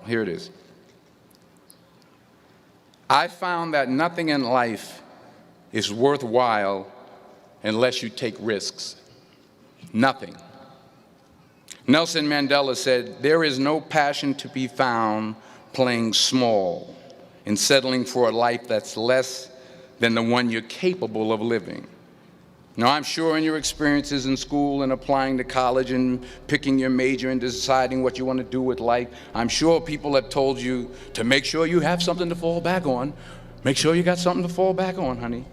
Here it is. I found that nothing in life is worthwhile unless you take risks. Nothing. Nelson Mandela said, there is no passion to be found playing small and settling for a life that's less than the one you're capable of living. Now, I'm sure in your experiences in school and applying to college and picking your major and deciding what you want to do with life, I'm sure people have told you to make sure you have something to fall back on. Make sure you got something to fall back on, honey.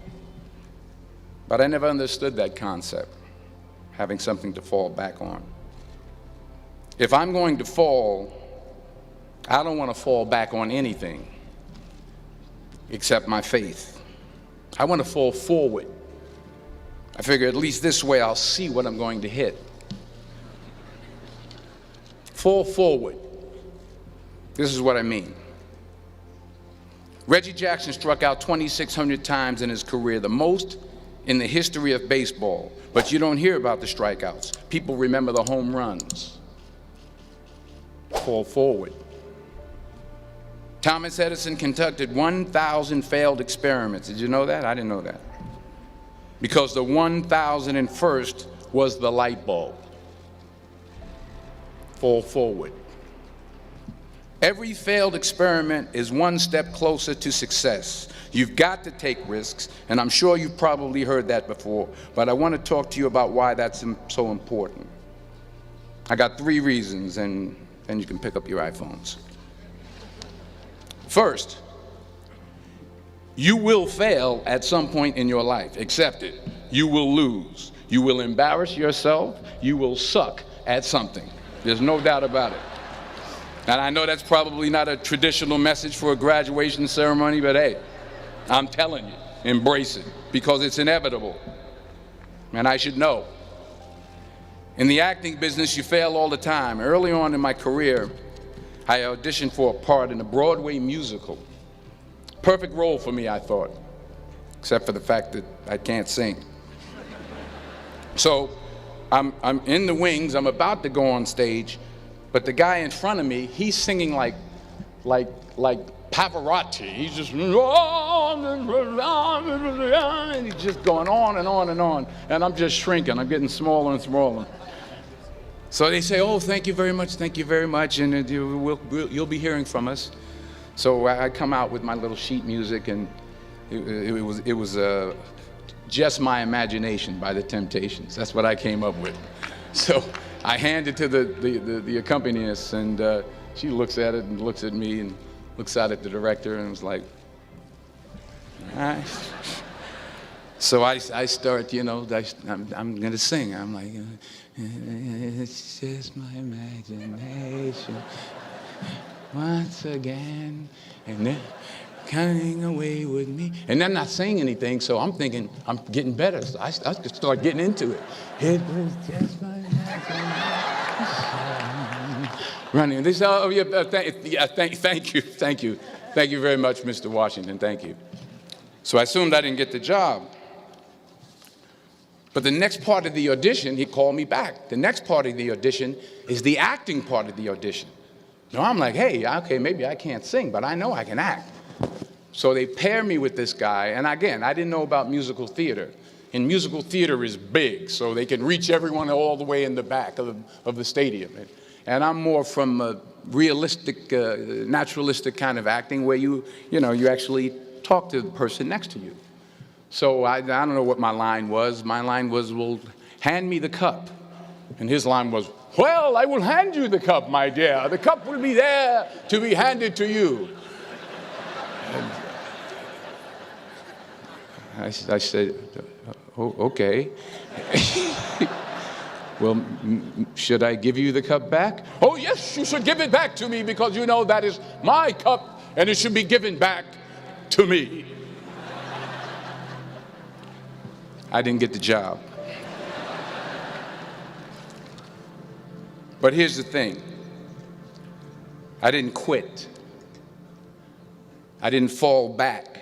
But I never understood that concept, having something to fall back on. If I'm going to fall, I don't want to fall back on anything except my faith. I want to fall forward. I figure at least this way I'll see what I'm going to hit. Fall forward. This is what I mean. Reggie Jackson struck out 2,600 times in his career, the most in the history of baseball. But you don't hear about the strikeouts. People remember the home runs. Fall forward. Thomas Edison conducted 1,000 failed experiments. Did you know that? I didn't know that. Because the 1,001st was the light bulb. Fall forward. Every failed experiment is one step closer to success. You've got to take risks, and I'm sure you've probably heard that before, but I want to talk to you about why that's so important. I got 3 reasons, and then you can pick up your iPhones. First, you will fail at some point in your life. Accept it. You will lose. You will embarrass yourself. You will suck at something. There's no doubt about it. And I know that's probably not a traditional message for a graduation ceremony, but hey, I'm telling you, embrace it, because it's inevitable. And I should know. In the acting business, you fail all the time. Early on in my career, I auditioned for a part in a Broadway musical. Perfect role for me, I thought, except for the fact that I can't sing. So I'm in the wings, I'm about to go on stage, but the guy in front of me, he's singing like Pavarotti. He's just, and he's just going on and on and on, and I'm just shrinking, I'm getting smaller and smaller. So they say, oh, thank you very much, and you'll be hearing from us. So I come out with my little sheet music, and it was Just My Imagination by the Temptations. That's what I came up with. So I hand it to the accompanist, and she looks at it and looks at me and looks out at the director and was like, all right. So I start, I'm going to sing. I'm like, it's just my imagination. Once again, and then coming away with me. And I'm not saying anything, so I'm thinking I'm getting better. So I start getting into it. It was just my imagination. Running. They say, oh, yeah, thank you. Thank you very much, Mr. Washington. Thank you. So I assumed I didn't get the job. But the next part of the audition, he called me back. The next part of the audition is the acting part of the audition. So I'm like, hey, okay, maybe I can't sing, but I know I can act. So they pair me with this guy, and again, I didn't know about musical theater. And musical theater is big, so they can reach everyone all the way in the back of the stadium. And I'm more from a realistic, naturalistic kind of acting where you actually talk to the person next to you. So I don't know what my line was. My line was, well, hand me the cup. And his line was, well, I will hand you the cup, my dear. The cup will be there to be handed to you. I said, oh, okay. Well, should I give you the cup back? Oh, yes, you should give it back to me because you know that is my cup and it should be given back to me. I didn't get the job. But here's the thing. I didn't quit. I didn't fall back.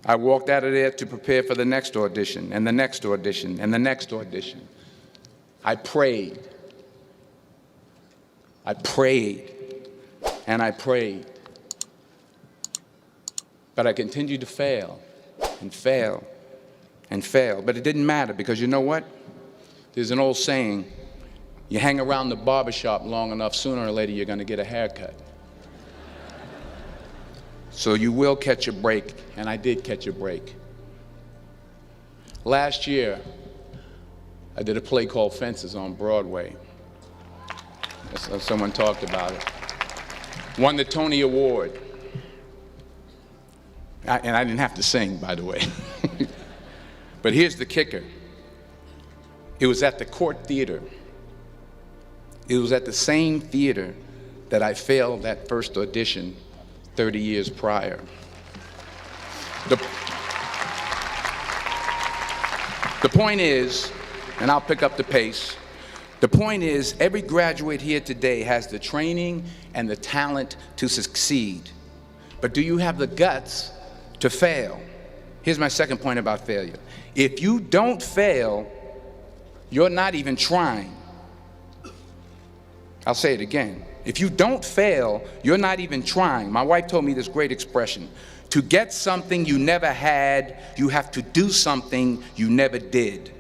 I walked out of there to prepare for the next audition, and the next audition, and the next audition. I prayed. I prayed. and I prayed. But I continued to fail and fail and fail. But it didn't matter, because you know what? There's an old saying, you hang around the barbershop long enough, sooner or later you're going to get a haircut. So you will catch a break, and I did catch a break. Last year, I did a play called Fences on Broadway. Someone talked about it. Won the Tony Award. And I didn't have to sing, by the way. But here's the kicker. It was at the Court Theater. It was at the same theater that I failed that first audition 30 years prior. The point is, and I'll pick up the pace, the point is, every graduate here today has the training and the talent to succeed. But do you have the guts to fail? Here's my second point about failure. If you don't fail, you're not even trying. I'll say it again. If you don't fail, you're not even trying. My wife told me this great expression. To get something you never had, you have to do something you never did.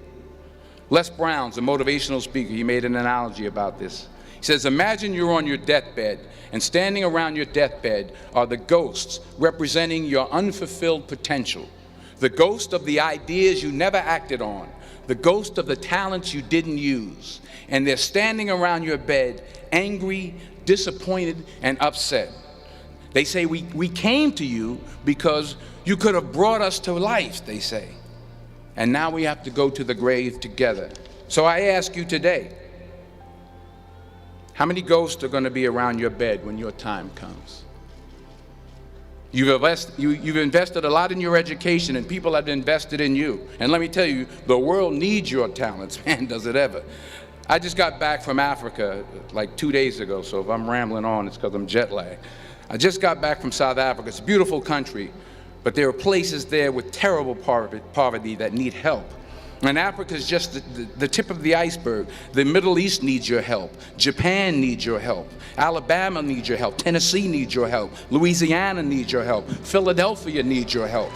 Les Brown's a motivational speaker. He made an analogy about this. He says, imagine you're on your deathbed, and standing around your deathbed are the ghosts representing your unfulfilled potential. The ghost of the ideas you never acted on. The ghost of the talents you didn't use. And they're standing around your bed, angry, disappointed, and upset. They say, we came to you because you could have brought us to life, they say. And now we have to go to the grave together. So I ask you today, how many ghosts are going to be around your bed when your time comes? You've invested a lot in your education, and people have invested in you. And let me tell you, the world needs your talents, man, does it ever. I just got back from Africa like 2 days ago, so if I'm rambling on, it's because I'm jet lagged. I just got back from South Africa. It's a beautiful country, but there are places there with terrible poverty that need help. And Africa is just the tip of the iceberg. The Middle East needs your help. Japan needs your help. Alabama needs your help. Tennessee needs your help. Louisiana needs your help. Philadelphia needs your help.